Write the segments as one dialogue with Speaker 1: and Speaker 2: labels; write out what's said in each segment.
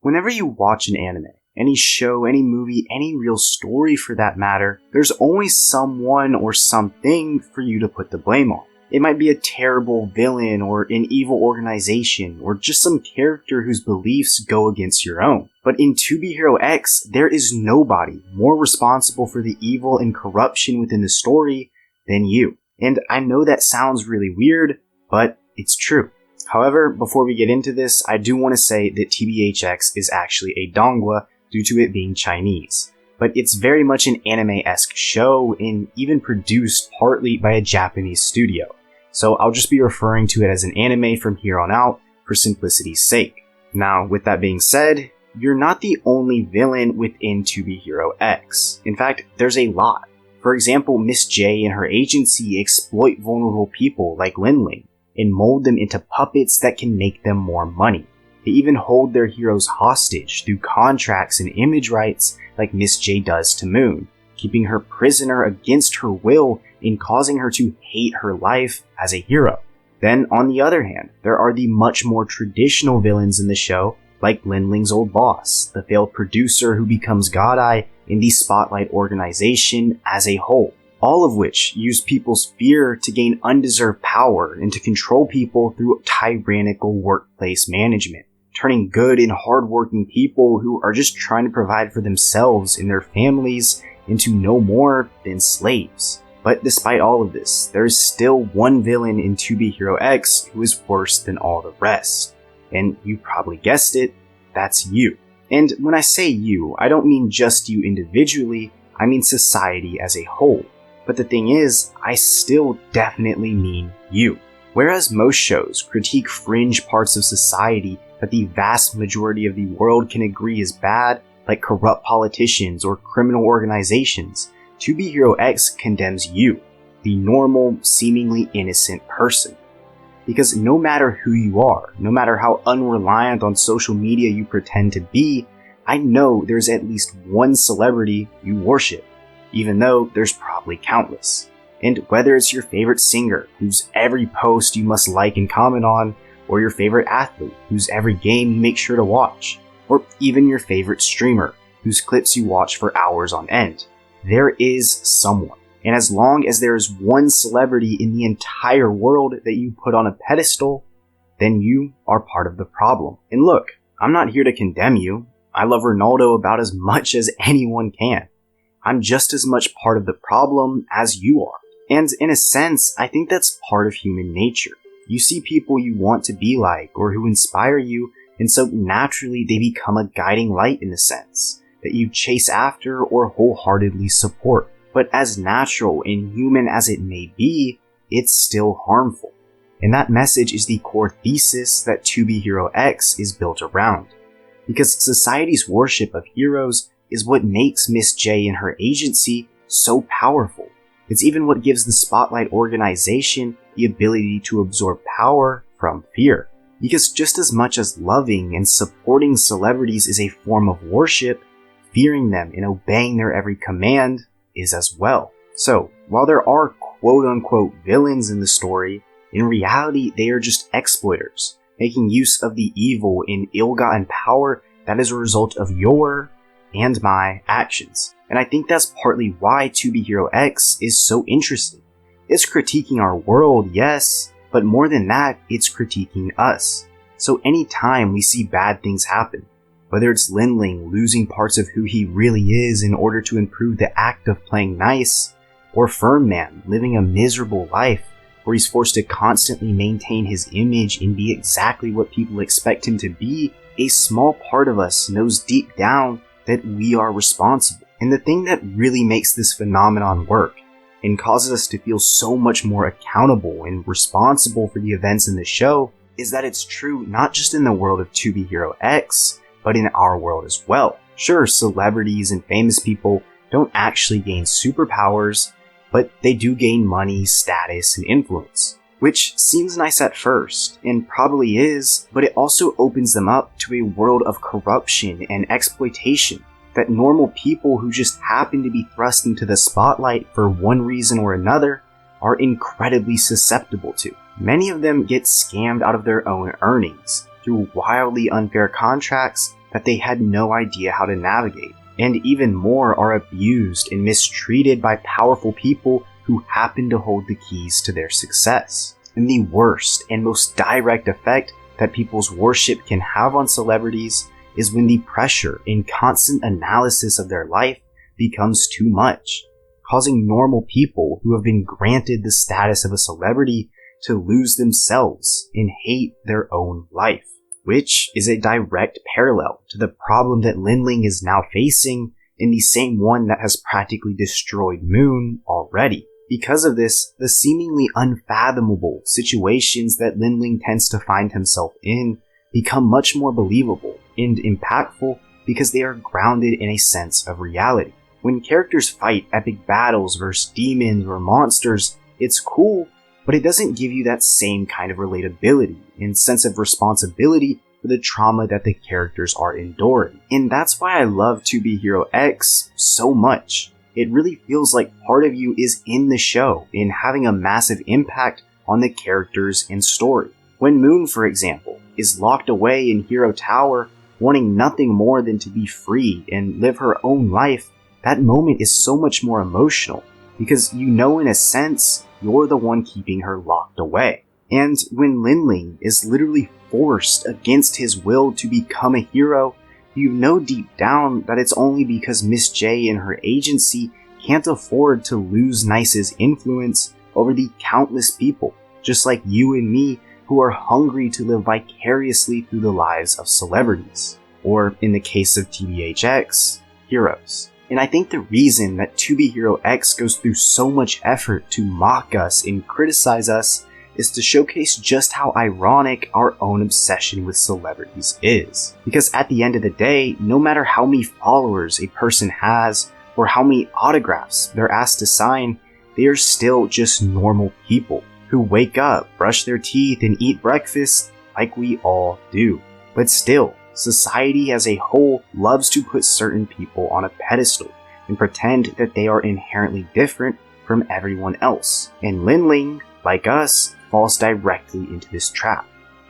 Speaker 1: Whenever you watch an anime, any show, any movie, any real story for that matter, there's always someone or something for you to put the blame on. It might be a terrible villain or an evil organization or just some character whose beliefs go against your own. But in TBHX, there is nobody more responsible for the evil and corruption within the story than you. And I know that sounds really weird, but it's true. However, before we get into this, I do want to say that TBHX is actually a donghua due to it being Chinese. But it's very much an anime-esque show and even produced partly by a Japanese studio. So I'll just be referring to it as an anime from here on out for simplicity's sake. Now, with that being said, you're not the only villain within TBHX. In fact, there's a lot. For example, Miss J and her agency exploit vulnerable people like Linling and mold them into puppets that can make them more money. They even hold their heroes hostage through contracts and image rights like Miss J does to Moon, keeping her prisoner against her will and causing her to hate her life as a hero. Then, on the other hand, there are the much more traditional villains in the show, like Linling's old boss, the failed producer who becomes God-Eye, and the Spotlight organization as a whole, all of which use people's fear to gain undeserved power and to control people through tyrannical workplace management, turning good and hardworking people who are just trying to provide for themselves and their families into no more than slaves. But despite all of this, there is still one villain in TBHX who is worse than all the rest. And you probably guessed it, that's you. And when I say you, I don't mean just you individually, I mean society as a whole. But the thing is, I still definitely mean you. Whereas most shows critique fringe parts of society that the vast majority of the world can agree is bad, like corrupt politicians or criminal organizations, TBHX condemns you, the normal, seemingly innocent person. Because no matter who you are, no matter how unreliant on social media you pretend to be, I know there's at least one celebrity you worship, even though there's probably countless. And whether it's your favorite singer, whose every post you must like and comment on, or your favorite athlete, whose every game you make sure to watch, or even your favorite streamer, whose clips you watch for hours on end, there is someone. And as long as there is one celebrity in the entire world that you put on a pedestal, then you are part of the problem. And look, I'm not here to condemn you. I love Ronaldo about as much as anyone can. I'm just as much part of the problem as you are. And in a sense, I think that's part of human nature. You see people you want to be like or who inspire you, and so naturally they become a guiding light in a sense that you chase after or wholeheartedly support. But as natural and human as it may be, it's still harmful. And that message is the core thesis that TBHX is built around. Because society's worship of heroes is what makes Miss J and her agency so powerful. It's even what gives the Spotlight organization the ability to absorb power from fear. Because just as much as loving and supporting celebrities is a form of worship, fearing them and obeying their every command is as well. So, while there are quote-unquote villains in the story, in reality they are just exploiters, making use of the evil and ill-gotten power that is a result of your and my actions. And I think that's partly why TBHX is so interesting. It's critiquing our world, yes, but more than that, it's critiquing us. So anytime we see bad things happen, whether it's Linling losing parts of who he really is in order to improve the act of playing nice, or Firm Man living a miserable life where he's forced to constantly maintain his image and be exactly what people expect him to be, a small part of us knows deep down that we are responsible. And the thing that really makes this phenomenon work and causes us to feel so much more accountable and responsible for the events in the show is that it's true not just in the world of TBHX, but in our world as well. Sure, celebrities and famous people don't actually gain superpowers, but they do gain money, status, and influence. Which seems nice at first, and probably is, but it also opens them up to a world of corruption and exploitation that normal people who just happen to be thrust into the spotlight for one reason or another are incredibly susceptible to. Many of them get scammed out of their own earnings through wildly unfair contracts that they had no idea how to navigate, and even more are abused and mistreated by powerful people who happen to hold the keys to their success. And the worst and most direct effect that people's worship can have on celebrities is when the pressure and constant analysis of their life becomes too much, causing normal people who have been granted the status of a celebrity to lose themselves and hate their own life, which is a direct parallel to the problem that Linling is now facing, and the same one that has practically destroyed Moon already. Because of this, the seemingly unfathomable situations that Linling tends to find himself in become much more believable and impactful because they are grounded in a sense of reality. When characters fight epic battles versus demons or monsters, it's cool, but it doesn't give you that same kind of relatability and sense of responsibility for the trauma that the characters are enduring. And that's why I love TBHX so much. It really feels like part of you is in the show and having a massive impact on the characters and story. When Moon, for example, is locked away in Hero Tower, wanting nothing more than to be free and live her own life, that moment is so much more emotional because you know in a sense you're the one keeping her locked away. And when Linling is literally forced against his will to become a hero, you know deep down that it's only because Miss J and her agency can't afford to lose Nice's influence over the countless people, just like you and me, who are hungry to live vicariously through the lives of celebrities, or in the case of TBHX, heroes. And I think the reason that TBHX goes through so much effort to mock us and criticize us is to showcase just how ironic our own obsession with celebrities is. Because at the end of the day, no matter how many followers a person has or how many autographs they're asked to sign, they are still just normal people who wake up, brush their teeth, and eat breakfast like we all do. But still, society as a whole loves to put certain people on a pedestal and pretend that they are inherently different from everyone else. And Linling, like us, falls directly into this trap.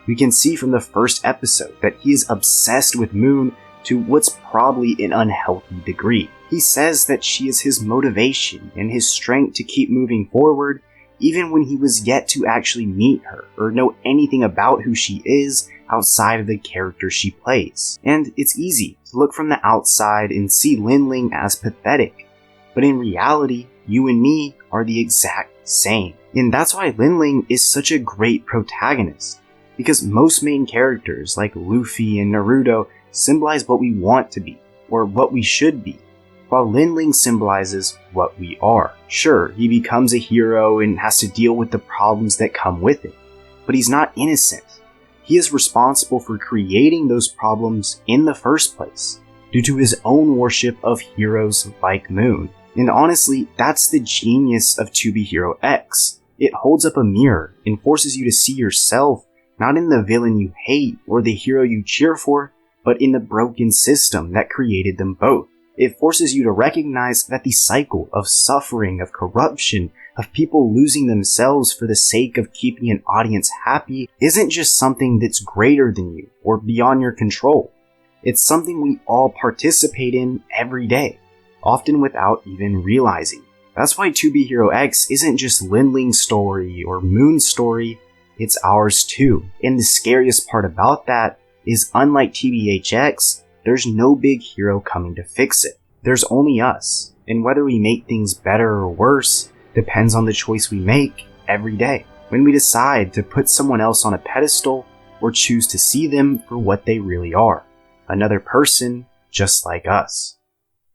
Speaker 1: We can see from the first episode that he is obsessed with Moon to what's probably an unhealthy degree. He says that she is his motivation and his strength to keep moving forward, even when he was yet to actually meet her or know anything about who she is outside of the character she plays. And it's easy to look from the outside and see Linling as pathetic, but in reality, you and me are the exact same. And that's why Linling is such a great protagonist, because most main characters like Luffy and Naruto symbolize what we want to be, or what we should be, while Linling symbolizes what we are. Sure, he becomes a hero and has to deal with the problems that come with it, but he's not innocent. He is responsible for creating those problems in the first place, due to his own worship of heroes like Moon. And honestly, that's the genius of TBHX. It holds up a mirror and forces you to see yourself not in the villain you hate or the hero you cheer for, but in the broken system that created them both. It forces you to recognize that the cycle of suffering, of corruption, of people losing themselves for the sake of keeping an audience happy isn't just something that's greater than you or beyond your control. It's something we all participate in every day, often without even realizing. That's why TBHX isn't just Linling's story or Moon's story, it's ours too. And the scariest part about that is, unlike TBHX, there's no big hero coming to fix it. There's only us, and whether we make things better or worse depends on the choice we make every day. When we decide to put someone else on a pedestal or choose to see them for what they really are, another person just like us.